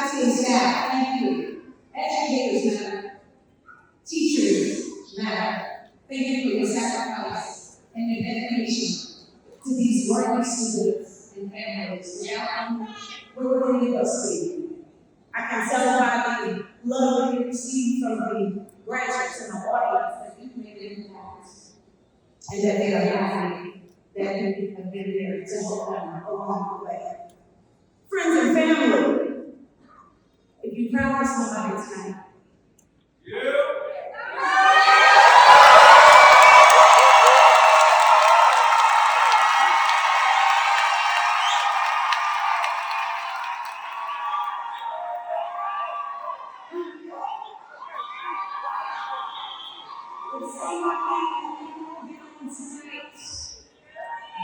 faculty and staff, thank you. Educators matter. Teachers matter. Thank you for your sacrifice and your dedication to these working students and families. Where would any of us be? I can tell by the love that you received from the graduates in the audience that you've made an impact and that they are happy that you have been there to help them along the way. Friends and family, if you proud of somebody tonight,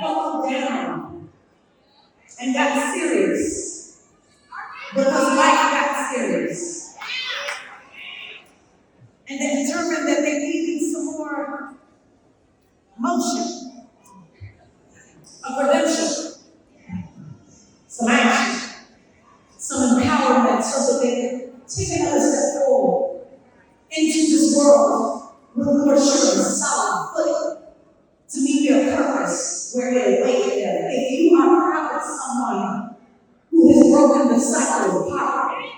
buckle down and got serious because life got serious. And they determined that they needed some more motion, a credential, some action, some empowerment so that they could take another step forward into this world with more sure and solid footing to meet their purpose where it awaited them. If you are proud of someone who has broken the cycle of poverty,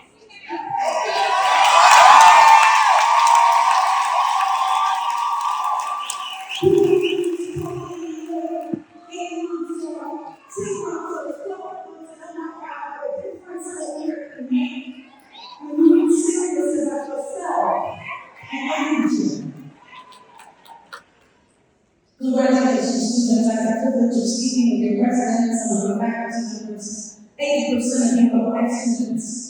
congratulations, students. I have the privilege of speaking with your presidents and your faculty members. 80% of you are black students.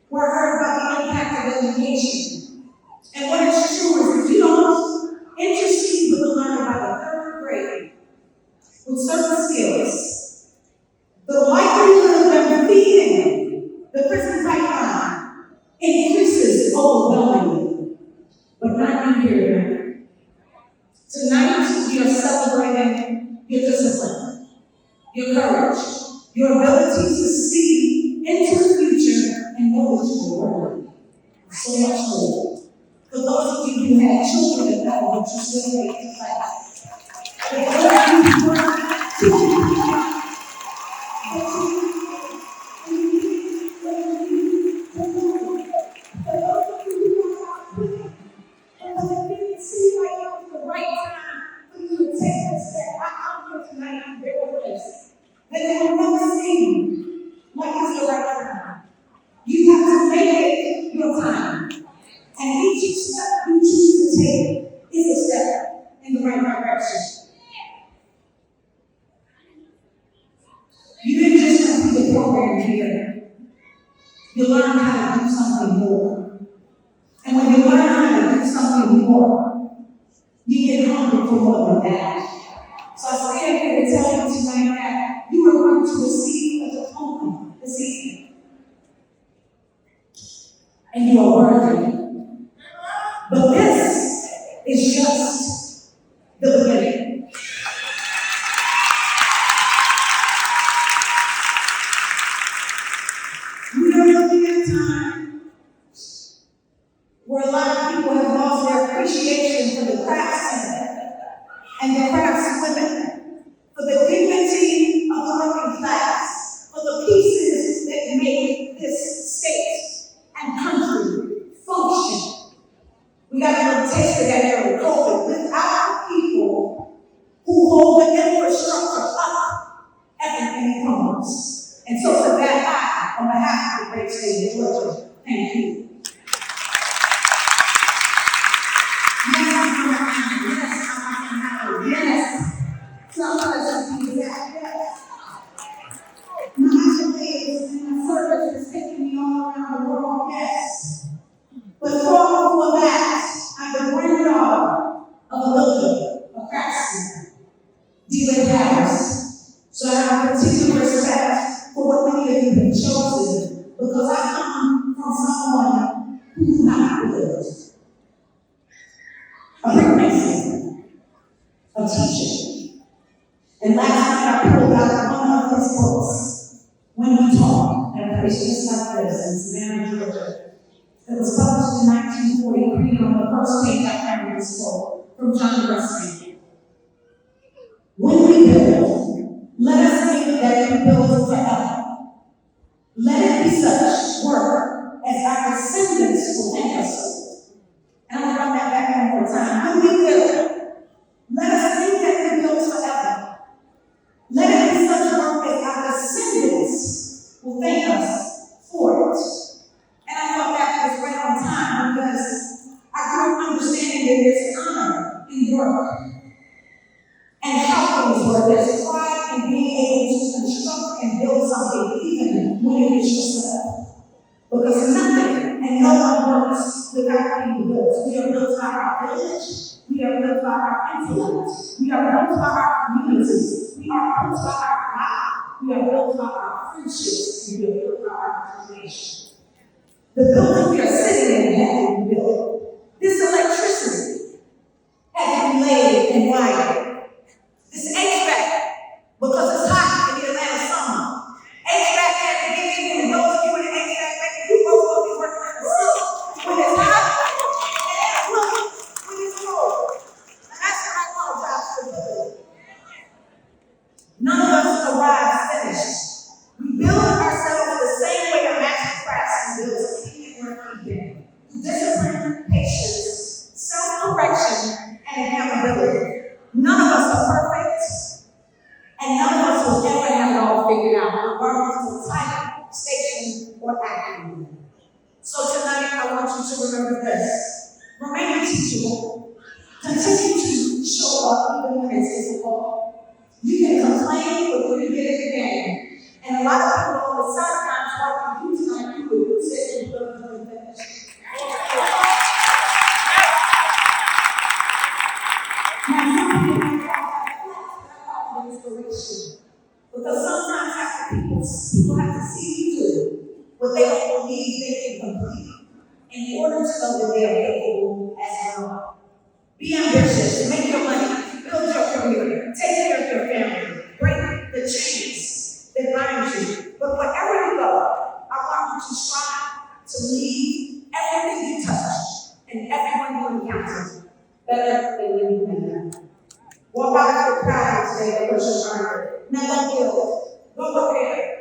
We're heard about the impact of education. And what is true is if you don't intercede with the learner by the third grade with certain skills, the likelihood of them feeding the prison pipeline increases overwhelmingly. But not you here. Tonight, we are celebrating your discipline, your courage, your ability to see into the future and know that you are worthy. So much more. For those of you who had children that know what you still wait to fight. For those of you who weren't teaching you learn how to do something more. And when you learn how to do something more, you get hungry for more than that. So I stand here to tell you tonight that you are going to receive a diploma this evening. And you are worthy. But this is just the beginning. Where a lot of people have lost their appreciation for the craftsmen and the craftswomen, for the dignity of the working class, for the pieces that make this state and country function. We got a little taste of that during COVID. Without the people who hold the infrastructure up, everything comes. And so for that, on behalf of the great state of Georgia, thank you. Yes. Some of us have been yes. My accolades and my service has taken me all around the world, yes. But far before that, I'm the granddaughter of a builder, a craftsman, D.W. Harris. So I have particular respect for what many of you have chosen. because I come from someone who not built. A brickmason, a teacher. And last night I pulled out one of his books when he taught at a place just like this in Savannah, Georgia. It was published in 1943. On the first page I found this quote from John Wesley. When we build, let us think that we build forever. Let it be such work as our descendants will thank us for. And I'm going to run that back one more time. When we build, let us think that we build forever. Let it be such work as our descendants will thank us for it. And I thought that was right on time because I grew up understanding that there's honor in work and how things work. There's pride in being able to construct and build something even when it is yourself. Because nothing and no one works without being built. We are built by our village. We are built by our intellect. We are built by our communities. We are built by our God. We are built by our friendships. We are built by our nation. The building we are sitting in had to be built. This electricity had to be laid and wired. This HVAC, because it's hot in the Atlanta summer. HVAC had to get in, and those of you in the HVAC, you both will be working in the sun. When it's hot, and it's cold, when it's cold. And that's what I call job stability. None of us arrive finished. We build ourselves the same way a master craftsman builds keeping discipline, patience, self-correction, and accountability. None of us are perfect, and none of us will ever have it all figured out, regardless of type, station, or activity. So tonight, I want you to remember this. Remain teachable. Continue to show up even when it's difficult. You can complain, but you get it again. And a lot of people on the sidelines watching you tonight, you would sit and look until you finish. Now, some people might have inspiration. Because sometimes after people have to see you do what they don't believe they can complete in order to know that they are capable as well. Be ambitious, make your money, build your career, take care of your family, break the chains that bind you. But wherever you go, I want you to strive to leave everything you touch and everyone you encounter better than when you met. Walk out of your proud today, push your heart. Now don't build. Go prepare.